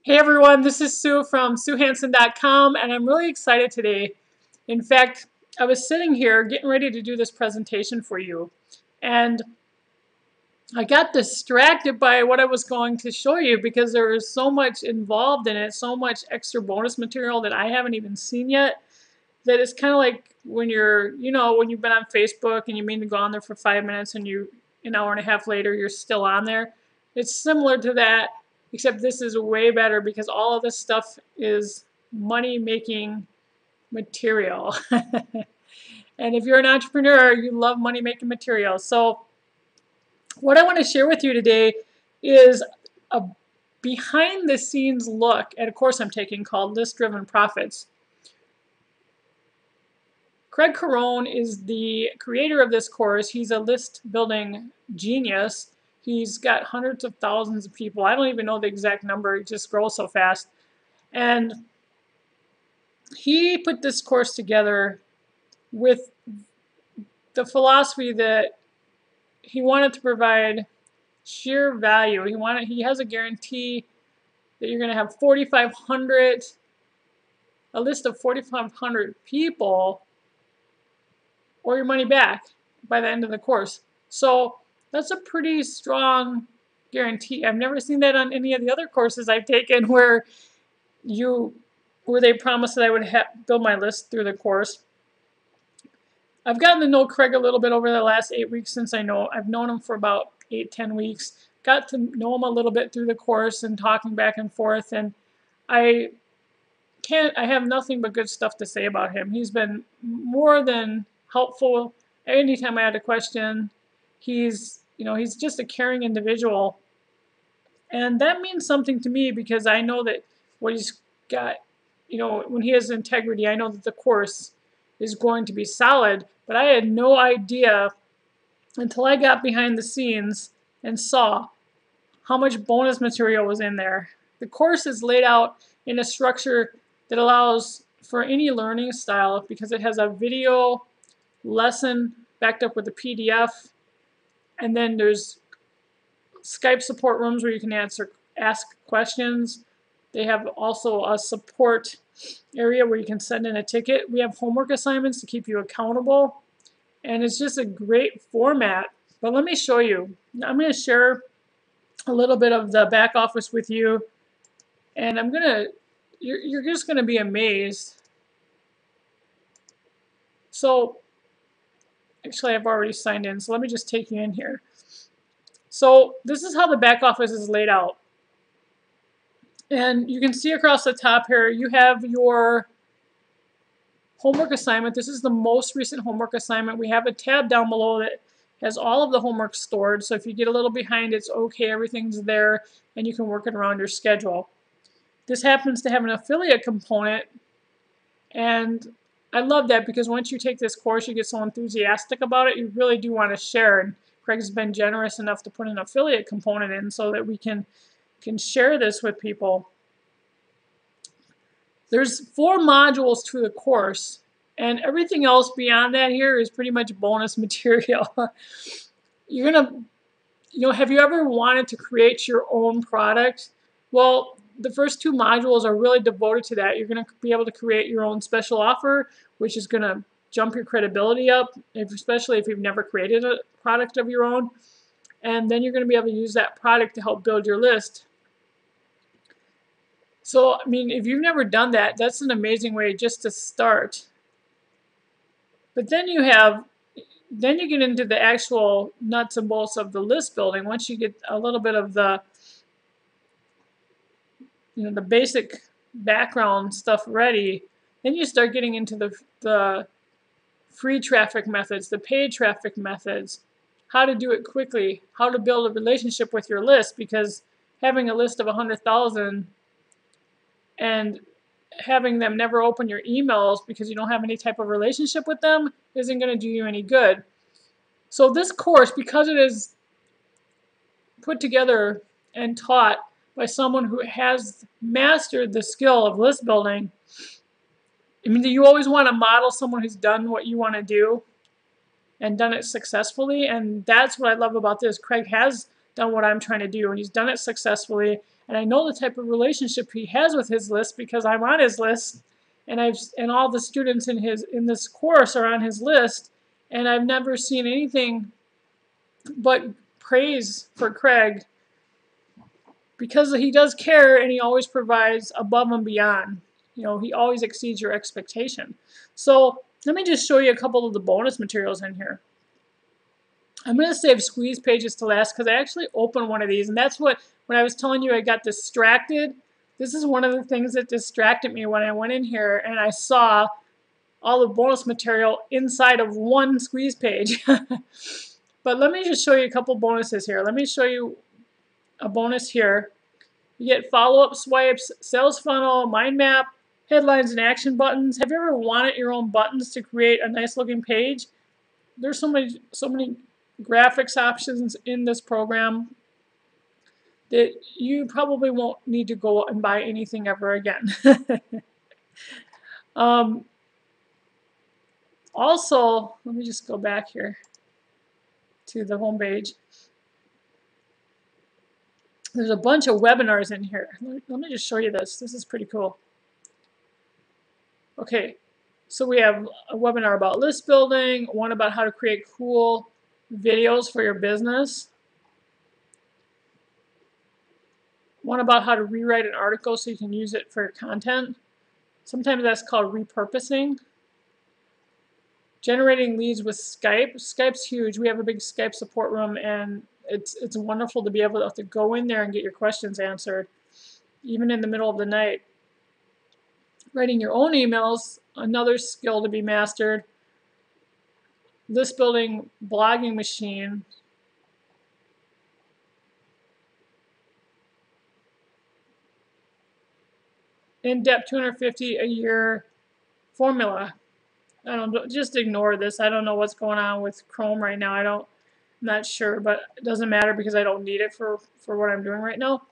Hey everyone, this is Sue from SueHanson.com, and I'm really excited today. In fact, I was sitting here getting ready to do this presentation for you, and I got distracted by what I was going to show you because there is so much involved in it, so much extra bonus material that I haven't even seen yet, that it's kind of like when when you've been on Facebook and you mean to go on there for 5 minutes and an hour and a half later, you're still on there. It's similar to that, except this is way better because all of this stuff is money-making material. And if you're an entrepreneur, you love money-making material. So what I want to share with you today is a behind-the-scenes look at a course I'm taking called List-Driven Profits. Craig Carone is the creator of this course. He's a list building genius. He's got hundreds of thousands of people. I don't even know the exact number. It just grows so fast. And he put this course together with the philosophy that he wanted to provide sheer value. He has a guarantee that you're going to have a list of 4,500 people or your money back by the end of the course. So that's a pretty strong guarantee. I've never seen that on any of the other courses I've taken where they promised that I would build my list through the course. I've gotten to know Craig a little bit over the last 8 weeks since I've known him for about 8-10 weeks. Got to know him a little bit through the course and talking back and forth, and I have nothing but good stuff to say about him. He's been more than helpful. Anytime I had a question, he's just a caring individual, and that means something to me because I know that what he's got, when he has integrity, I know that the course is going to be solid. But I had no idea until I got behind the scenes and saw how much bonus material was in there. The course is laid out in a structure that allows for any learning style because it has a video lesson backed up with a PDF, and then there's Skype support rooms where you can ask questions. They have also a support area where you can send in a ticket. We have homework assignments to keep you accountable, and it's just a great format. But let me show you. I'm going to share a little bit of the back office with you, and you're just going to be amazed. So actually, I've already signed in, so let me just take you in here. So this is how the back office is laid out. And you can see across the top here, you have your homework assignment. This is the most recent homework assignment. We have a tab down below that has all of the homework stored. So if you get a little behind, it's okay. Everything's there, and you can work it around your schedule. This happens to have an affiliate component, and I love that because once you take this course, you get so enthusiastic about it, you really do want to share. And Craig's been generous enough to put an affiliate component in so that we can share this with people. There's 4 modules to the course, and everything else beyond that here is pretty much bonus material. You're gonna, have you ever wanted to create your own product? Well, the first 2 modules are really devoted to that. You're going to be able to create your own special offer, which is going to jump your credibility up, especially if you've never created a product of your own. And then you're going to be able to use that product to help build your list. So, I mean, if you've never done that, that's an amazing way just to start. But then you get into the actual nuts and bolts of the list building. Once you get a little bit of the basic background stuff ready, then you start getting into the free traffic methods, the paid traffic methods, how to do it quickly, how to build a relationship with your list, because having a list of 100,000 and having them never open your emails because you don't have any type of relationship with them isn't going to do you any good. So this course, because it is put together and taught by someone who has mastered the skill of list building, I mean, you always want to model someone who's done what you want to do and done it successfully, and that's what I love about this. Craig has done what I'm trying to do, and he's done it successfully. And I know the type of relationship he has with his list because I'm on his list, and all the students in this course are on his list, and I've never seen anything but praise for Craig because he does care and he always provides above and beyond. You know, he always exceeds your expectation. So let me just show you a couple of the bonus materials in here. I'm going to save squeeze pages to last because I actually opened one of these, and that's what, when I was telling you I got distracted, this is one of the things that distracted me when I went in here and I saw all the bonus material inside of one squeeze page. But let me just show you a couple bonuses here. Let me show you a bonus here. You get follow-up swipes, sales funnel, mind map, headlines, and action buttons. Have you ever wanted your own buttons to create a nice looking page? There's so many graphics options in this program that you probably won't need to go and buy anything ever again. Also, let me just go back here to the home page. There's a bunch of webinars in here. Let me just show you this. This is pretty cool. Okay, so we have a webinar about list building, one about how to create cool videos for your business, one about how to rewrite an article so you can use it for your content. Sometimes that's called repurposing. Generating leads with Skype. Skype's huge. We have a big Skype support room, and it's wonderful to be able to go in there and get your questions answered, even in the middle of the night. Writing your own emails, another skill to be mastered. List building blogging machine. In-depth 250 a year formula. Just ignore this. I don't know what's going on with Chrome right now. I'm not sure, but it doesn't matter because I don't need it for what I'm doing right now.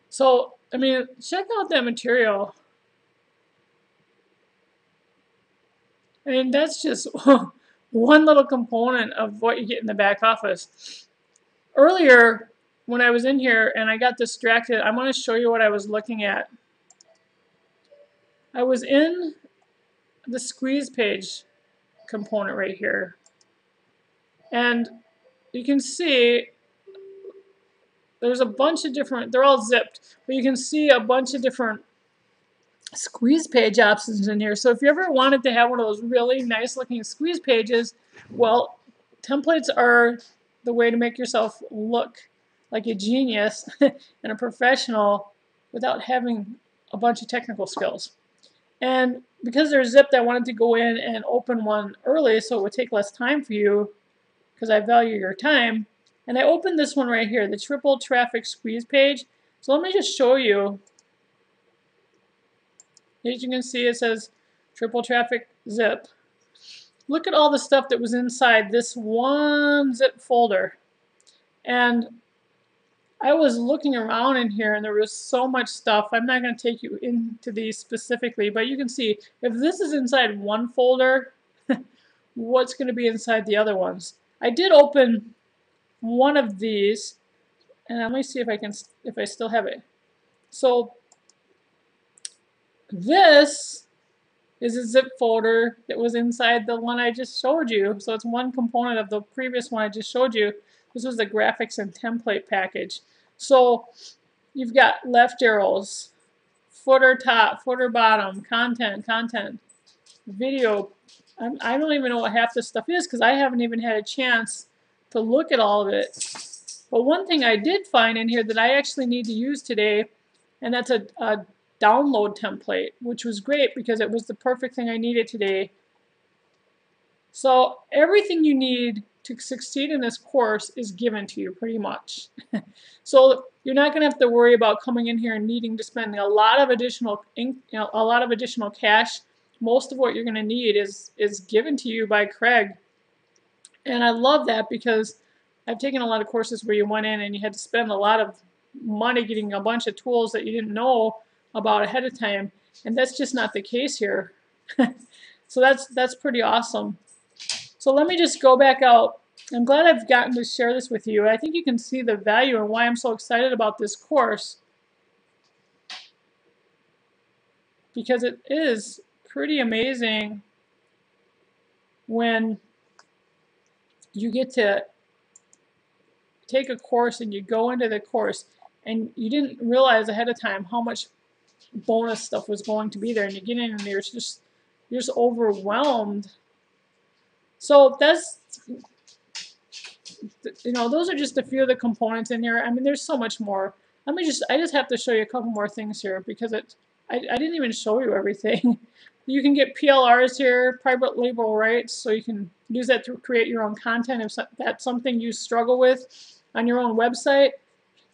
So, I mean, check out that material. I mean, that's just one little component of what you get in the back office. Earlier, when I was in here and I got distracted, I'm going to show you what I was looking at. I was in the squeeze page component right here, and you can see there's a bunch of different, they're all zipped, but you can see a bunch of different squeeze page options in here. So if you ever wanted to have one of those really nice looking squeeze pages, well, templates are the way to make yourself look like a genius and a professional without having a bunch of technical skills. And because they're zipped, I wanted to go in and open one early so it would take less time for you because I value your time. And I opened this one right here, the triple traffic squeeze page. So let me just show you. As you can see, it says triple traffic zip. Look at all the stuff that was inside this one zip folder. And I was looking around in here and there was so much stuff. I'm not going to take you into these specifically, but you can see if this is inside one folder, what's going to be inside the other ones. I did open one of these, and let me see if I still have it. So this is a zip folder that was inside the one I just showed you. So it's one component of the previous one I just showed you. This was the graphics and template package. So you've got left arrows, footer top, footer bottom, content, video. I don't even know what half this stuff is because I haven't even had a chance to look at all of it. But one thing I did find in here that I actually need to use today, and that's a download template, which was great because it was the perfect thing I needed today. So everything you need to succeed in this course is given to you pretty much. So you're not going to have to worry about coming in here and needing to spend a lot of additional cash. Most of what you're going to need is given to you by Craig. And I love that because I've taken a lot of courses where you went in and you had to spend a lot of money getting a bunch of tools that you didn't know about ahead of time, and that's just not the case here. So that's pretty awesome. So let me just go back out I'm glad I've gotten to share this with you. I think you can see the value and why I'm so excited about this course, because it is pretty amazing when you get to take a course and you go into the course and you didn't realize ahead of time how much bonus stuff was going to be there, and you get in and you're just overwhelmed. So that's, those are just a few of the components in here. I mean, there's so much more. I just have to show you a couple more things here because I didn't even show you everything. You can get PLRs here, private label rights, so you can use that to create your own content if that's something you struggle with on your own website.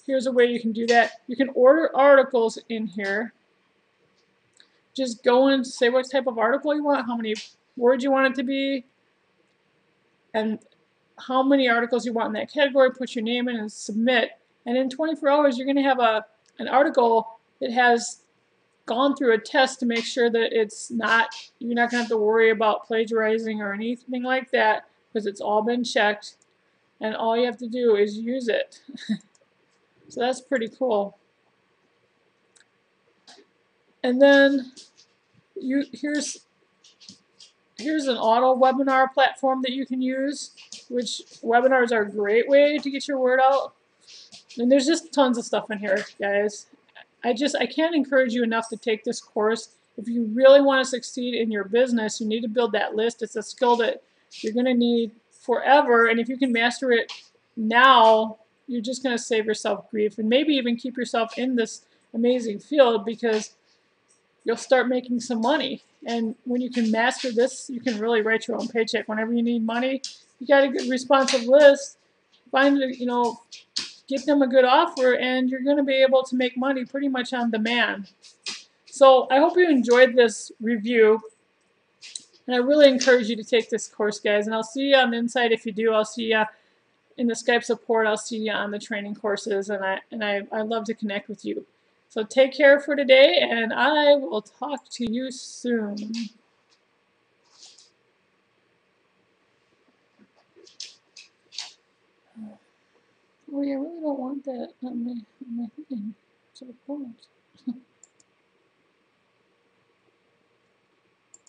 Here's a way you can do that. You can order articles in here. Just go and say what type of article you want, how many words you want it to be, and how many articles you want in that category. Put your name in and submit. And in 24 hours, you're going to have an article that has gone through a test to make sure that you're not going to have to worry about plagiarizing or anything like that, because it's all been checked. And all you have to do is use it. So that's pretty cool. And then here's an auto webinar platform that you can use, which webinars are a great way to get your word out. And there's just tons of stuff in here, guys. I can't encourage you enough to take this course. If you really want to succeed in your business, you need to build that list. It's a skill that you're going to need forever. And if you can master it now, you're just going to save yourself grief and maybe even keep yourself in this amazing field, because you'll start making some money. And when you can master this, you can really write your own paycheck. Whenever you need money, you got a good responsive list, get them a good offer, and you're going to be able to make money pretty much on demand. So I hope you enjoyed this review, and I really encourage you to take this course, guys. And I'll see you on the inside. If you do, I'll see you in the Skype support. I'll see you on the training courses, and I love to connect with you. So take care for today, and I will talk to you soon. Oh, yeah, I really don't want that on my thing. So cool.